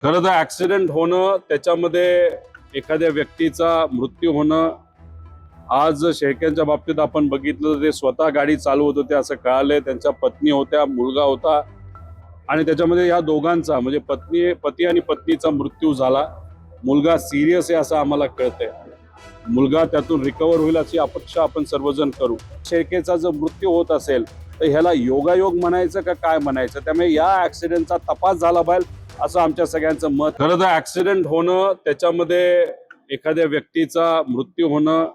खरं तर ऍक्सिडेंट होणं, त्याच्यामध्ये एखाद्या व्यक्तीचा मृत्यू होणं, आज शेळक्यांच्या बाबतीत आपण बघितलं तर ते स्वतः गाडी चालवत होते असं कळालंय. त्यांच्या पत्नी होत्या, मुलगा होता आणि त्याच्यामध्ये या दोघांचा म्हणजे पती आणि पत्नीचा मृत्यू झाला. मुलगा सिरियस आहे असं आम्हाला कळतंय. मुलगा त्यातून रिकव्हर होईल अशी अपेक्षा आपण सर्वजण करू. शेळकेचा जर मृत्यू होत असेल तर ह्याला योगायोग म्हणायचं का काय म्हणायचं? त्यामुळे या ऍक्सिडेंटचा तपास झाला पाहिजे असं आमच्या सगळ्यांचं मत. खरं तर ऍक्सिडेंट होणं, त्याच्यामध्ये एखाद्या व्यक्तीचा मृत्यू होणं,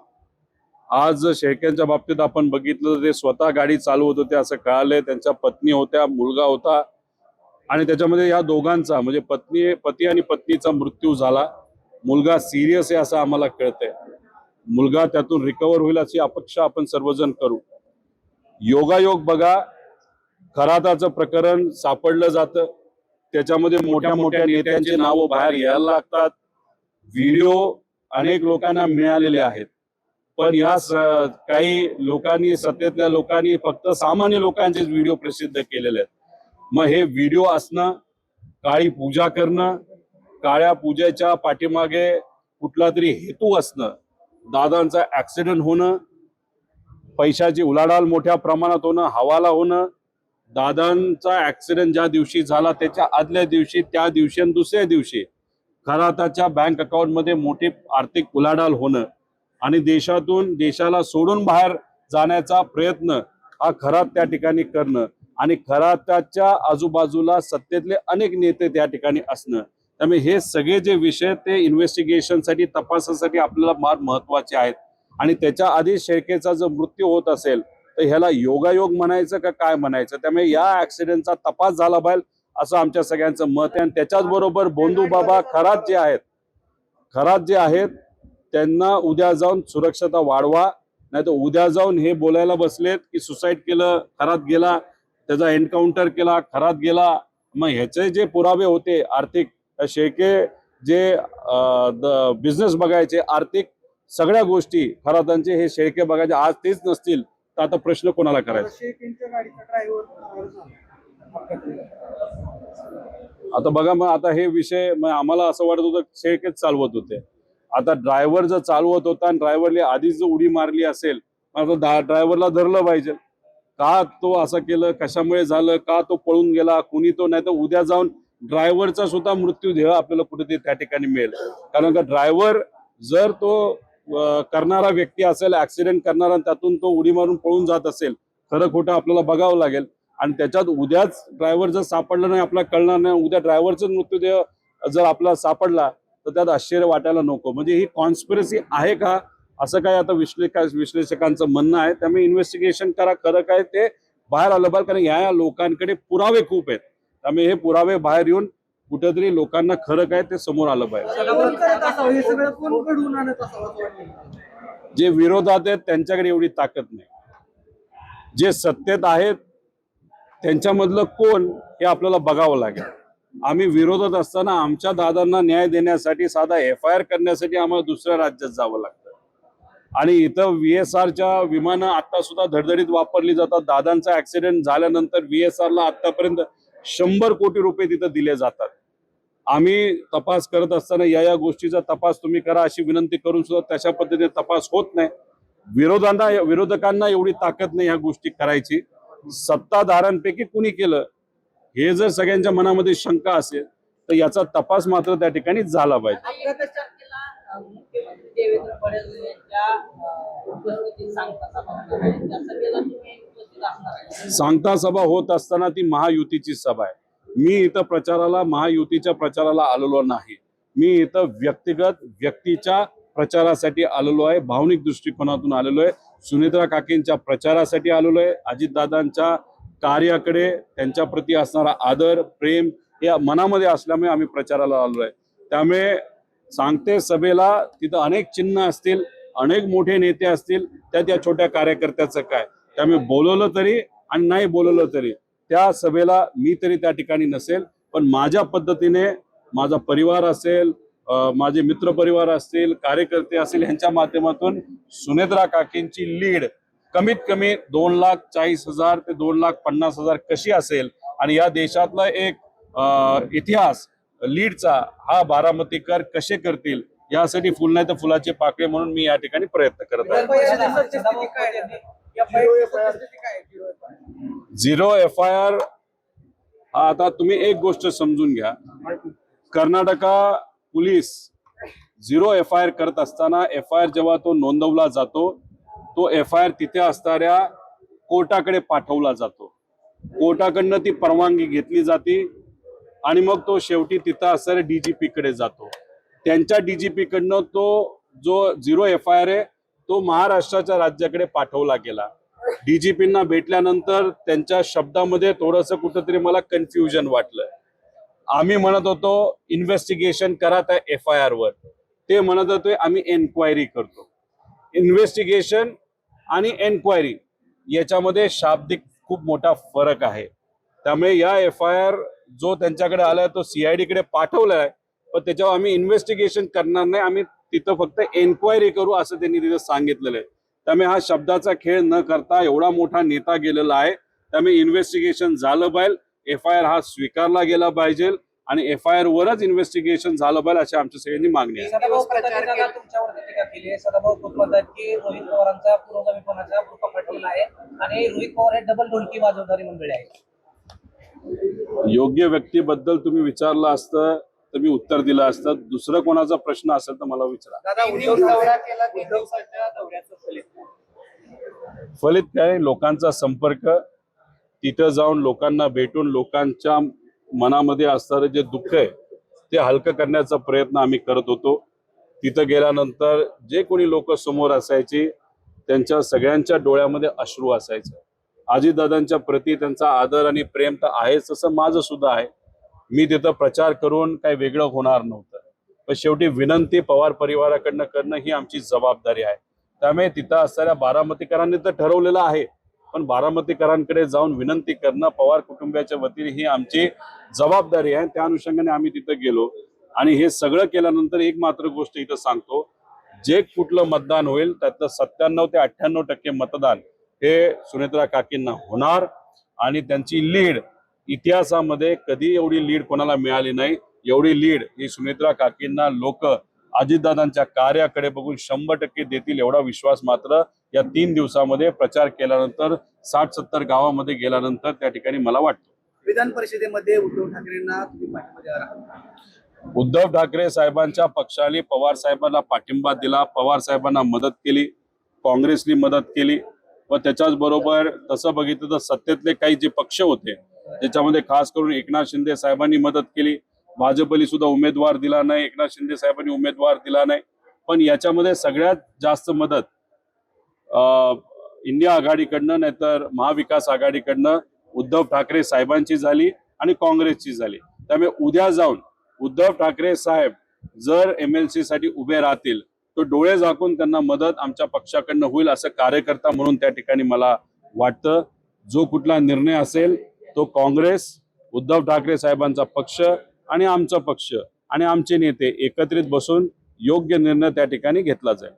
आज शेळक्यांच्या बाबतीत आपण बघितलं तर ते स्वतः गाडी चालवत होते असं कळालंय. त्यांच्या पत्नी होत्या, मुलगा होता आणि त्याच्यामध्ये या दोघांचा म्हणजे पती आणि पत्नीचा मृत्यू झाला. मुलगा सिरियस आहे असं आम्हाला कळतंय. मुलगा त्यातून रिकव्हर होईल अशी अपेक्षा आपण सर्वजण करू. योगायोग बघा, खराताचं प्रकरण सापडलं जातं, त्याच्यामध्ये मोठ्या मोठ्या नेत्यांची नावं बाहेर यायला लागतात. व्हिडिओ अनेक लोकांना मिळालेले आहेत, पण या काही लोकांनी, सत्तेतल्या लोकांनी फक्त सामान्य लोकांचेच व्हिडिओ प्रसिद्ध केलेले आहेत. मग हे व्हिडिओ असणं, काळी पूजा करणं, काळ्या पूजेच्या पाठीमागे कुठला तरी हेतू असणं, दादांचा ऍक्सिडेंट होणं, पैशाची उलाढाल मोठ्या प्रमाणात होणं, हवाला होणं, दादांचा ऍक्सिडेंट ज्या दिवशी झाला त्याच्या आदल्या दिवशी, त्या दिवशी आणि दुसऱ्या दिवशी खराताच्या बँक अकाउंटमध्ये मोठी आर्थिक उलाढाल होणं आणि देशाला सोडून बाहेर जाण्याचा प्रयत्न हा खरात त्या ठिकाणी करणं आणि खराताच्या आजूबाजूला सत्तेतले अनेक नेते त्या ठिकाणी असणं. त्यामुळे हे सगळे जे विषय ते इन्व्हेस्टिगेशनसाठी, तपासासाठी आपल्याला फार महत्वाचे आहेत. आणि त्याच्या आधी शेळकेचा जर मृत्यू होत असेल तर ह्याला योगायोग म्हणायचं का काय म्हणायचं? त्यामुळे या ऍक्सिडेंटचा तपास झाला पाहिजे असं आमच्या सगळ्यांचं मत आहे. आणि त्याच्याच बरोबर बोंधू बाबा खरात जे आहेत त्यांना उद्या जाऊन सुरक्षता वाढवा, नाही तर उद्या जाऊन हे बोलायला बसलेत की सुसाईड केलं, खरात गेला, त्याचा एन्काउंटर केला, खरात गेला. मग ह्याचे जे पुरावे होते आर्थिक, शेळके जे बिझनेस बघायचे, आर्थिक सगळ्या गोष्टी खरातांचे हे शेळके बघायचे, आज तेच नसतील तर आता प्रश्न कोणाला करायचा? आता बघा, मग आता हे विषय, मग आम्हाला असं वाटत होतं शेळकेच चालवत होते. आता ड्रायव्हर जर चालवत होता आणि ड्रायव्हरने आधीच जर उडी मारली असेल, आता ड्रायव्हरला धरलं पाहिजे. का तो असं केलं, कशामुळे झालं, का तो पळून गेला, कुणी तो, नाही तर उद्या जाऊन ड्रायव्हरचा सुद्धा मृत्यू देह आपल्याला कुठेतरी त्या ठिकाणी मिळेल. कारण का ड्रायव्हर जर तो करणारा व्यक्ती असेल, ऍक्सिडेंट करणारा, त्यातून तो उडी मारून पळून जात असेल, खरं खोटं आपल्याला बघावं लागेल. आणि त्याच्यात उद्याच ड्रायव्हर जर सापडला नाही, आपल्याला कळणार नाही, उद्या ड्रायव्हरचाच मृत्यूदेह जर आपल्याला सापडला तर त्यात आश्चर्य वाटायला नको. म्हणजे ही कॉन्स्पिरसी आहे का, असं काय आता विश्लेषकांचं म्हणणं आहे. त्यामुळे इन्व्हेस्टिगेशन करा, खरं काय ते बाहेर आलं पाहिजे. कारण या लोकांकडे पुरावे खूप आहेत. त्यामुळे हे पुरावे बाहेर येऊन कुठेतरी लोकांना खरं काय ते समोर आलं पाहिजे. जे विरोधात आहेत त्यांच्याकडे एवढी ताकद नाही. जे सत्तेत आहेत त्यांच्यामधलं कोण हे आपल्याला बघावं लागेल. आम्ही विरोधात असताना आमच्या दादांना न्याय देण्यासाठी, साधा FIR करण्यासाठी आम्हाला दुसऱ्या राज्यात जावं लागतं. आणि इथं VSRच्या विमानं आता सुद्धा धडधडीत वापरली जातात. दादांचा ऍक्सिडेंट झाल्यानंतर VSRला आतापर्यंत 100 कोटी रुपये तिथं दिले जातात. आम्ही तपास करत असताना या गोष्टीचा तपास तुम्ही करा अशी विनंती करून सुद्धा तशा पद्धतीने तपास होत नाही. विरोधकांना एवढी ताकद नाही ह्या गोष्टी करायची. सत्ताधाऱ्यांपैकी कुणी केलं हे जर सगळ्यांच्या मनामध्ये शंका असेल तर याचा तपास मात्र त्या ठिकाणी झाला पाहिजे. मुख्यमंत्री देवेंद्र फडणवीस यांच्या उपस्थितीत सांगता सभा होणार आहे. त्या सभेला तुम्ही उपस्थित असणार आहे? सांगता सभा होत असताना ती महायुतीची सभा आहे. मी इथं महायुतीच्या प्रचाराला आलेलो नाही. मी इथं व्यक्तीच्या प्रचारासाठी आलेलो आहे. भावनिक दृष्टिकोनातून आलेलो आहे. सुनेत्रा काकींच्या प्रचारासाठी आलेलो आहे. अजितदादांच्या कार्याकडे, त्यांच्या प्रती असणारा आदर, प्रेम या मनामध्ये असल्यामुळे आम्ही प्रचाराला आलो आहे. त्यामुळे सांगते सभेला तिथं अनेक चिन्ह असतील, अनेक मोठे नेते असतील, त्या छोट्या कार्यकर्त्याचं काय. त्यामुळे बोलवलं तरी आणि नाही बोलवलं तरी त्या सभेला मी तरी त्या ठिकाणी नसेल. पण माझ्या पद्धतीने माझा परिवार असेल, माझे मित्र परिवार असतील, कार्यकर्ते असतील, यांच्या माध्यमातून सुनेत्रा काकींची लीड कमीत कमी 2,40,000 ते 2,50,000 कशी असेल आणि या देशातला एक इतिहास लीडचा हा बारामतीकर कसे करतील यासाठी फुल नाही तर फुलाचे पाकळे म्हणून मी या ठिकाणी प्रयत्न करत आहे. झिरो FIR हा आता तुम्ही एक गोष्ट समजून घ्या, कर्नाटका पोलीस झिरो FIR करत असताना FIR जेव्हा तो नोंदवला जातो तो FIR तिथे असणाऱ्या कोर्टाकडे पाठवला जातो. कोर्टाकडनं ती परवानगी घेतली जाते आणि मग तो शेवटी तिथं असणाऱ्या DGP कडे जातो. त्यांच्या DGP कडनं तो जो झिरो FIR आहे तो महाराष्ट्राच्या राज्याकडे पाठवला गेला. DGPंना भेटल्यानंतर त्यांच्या शब्दामध्ये थोडंसं कुठंतरी मला कन्फ्युजन वाटलं. आम्ही म्हणत होतो इन्व्हेस्टिगेशन करा त्या FIR वर, ते म्हणत होते आम्ही एन्क्वायरी करतो. इन्व्हेस्टिगेशन आणि एन्क्वायरी याच्यामध्ये शाब्दिक खूप मोठा फरक आहे. त्यामुळे या FIR जो त्यांच्याकडे आलाय तो CID कडे पाठवलाय, पण त्याच्यावर आम्ही इन्व्हेस्टिगेशन करणार नाही, आम्ही तिथं फक्त एन्क्वायरी करू असं त्यांनी तिथं सांगितलेलं आहे. त्यामुळे हा शब्दाचा खेळ न करता एवढा मोठा नेता गेलेला आहे, त्यामुळे इन्व्हेस्टिगेशन झालं पाहिजे, FIR हा स्वीकारला गेला पाहिजे आणि FIR वरच इन्व्हेस्टिगेशन झालं पाहिजे अशी आमची सगळ्यांनी मागणी आहे. तुमच्यावरती टीका केली आहे. सदाभाऊ खोत म्हणतात की रोहित पवारांचा पुरोगामीपणाचा ग्रुप पटलेला आहे आणि रोहित पवार हे डबल ढोलकी वाजवणारी मंडळी आहे. योग्य व्यक्तीबद्दल तुम्ही विचारलं असतं तर मी उत्तर दिलं असतं. दुसरं कोणाचा प्रश्न असेल तर मला विचारा. फलित काय, लोकांचा संपर्क, तिथं जाऊन लोकांना भेटून लोकांच्या मनामध्ये असणारं जे दुःख आहे ते हलकं करण्याचा प्रयत्न आम्ही करत होतो. तिथं गेल्यानंतर जे कोणी लोक समोर असायची त्यांच्या सगळ्यांच्या डोळ्यामध्ये अश्रू असायचे. अजितदादांच्या प्रती त्यांचा आदर आणि प्रेम तर आहेच, तसं माझं सुद्धा आहे. मी तिथं प्रचार करून काही वेगळं होणार नव्हतं, पण शेवटी विनंती पवार परिवाराकडनं करणं ही आमची जबाबदारी आहे. त्यामुळे तिथं असणाऱ्या बारामतीकरांनी तर ठरवलेलं आहे, पण बारामतीकरांकडे जाऊन विनंती करणं पवार कुटुंबियाच्या वतीने ही आमची जबाबदारी आहे. त्या अनुषंगाने आम्ही तिथं गेलो आणि हे सगळं केल्यानंतर एक मात्र गोष्ट इथं सांगतो, जे कुठलं मतदान होईल त्यातलं 97 ते 98% मतदान हे सुनेत्रा काकींना होणार आणि त्यांची लीड इतिहासामध्ये कधी एवढी लीड कोणाला मिळाली नाही. एवढी लीड ही सुनेत्रा काकींना लोक अजितदादांच्या कार्याकडे बघून 100% देतील एवढा विश्वास मात्र या 3 दिवसामध्ये प्रचार केल्यानंतर 60-70 गावामध्ये गेल्यानंतर त्या ठिकाणी मला वाटतं. विधान परिषदेमध्ये उद्धव ठाकरेंना तुम्ही पाठिंबा द्या. उद्धव ठाकरे साहेबांच्या पक्षाने पवार साहेबांना पाठिंबा दिला, पवार साहेबांना मदत केली, काँग्रेसनी मदत केली व त्याच्याच बरोबर तसं बघितलं तर सत्तेतले काही जे पक्ष होते त्याच्यामध्ये खास करून एकनाथ शिंदे साहेबांनी मदत केली. भाजपली सुद्धा उमेदवार दिला नाही, एकनाथ शिंदे साहेबांनी उमेदवार दिला नाही, पण याच्यामध्ये सगळ्यात जास्त मदत इंडिया आघाडीकडनं नाहीतर महाविकास आघाडीकडनं उद्धव ठाकरे साहेबांची झाली आणि काँग्रेसची झाली. त्यामुळे उद्या जाऊन उद्धव ठाकरे साहेब जर MLC साठी उभे राहतील तर डोळे झाकून त्यांना मदत आमच्या पक्षाकडनं होईल असं कार्यकर्ता म्हणून त्या ठिकाणी मला वाटतं. जो कुठला निर्णय असेल तो काँग्रेस, उद्धव ठाकरे साहेबांचा पक्ष आणि आमचा पक्ष आणि आमचे नेते एकत्रित बसून योग्य निर्णय त्या ठिकाणी घेतला जाईल.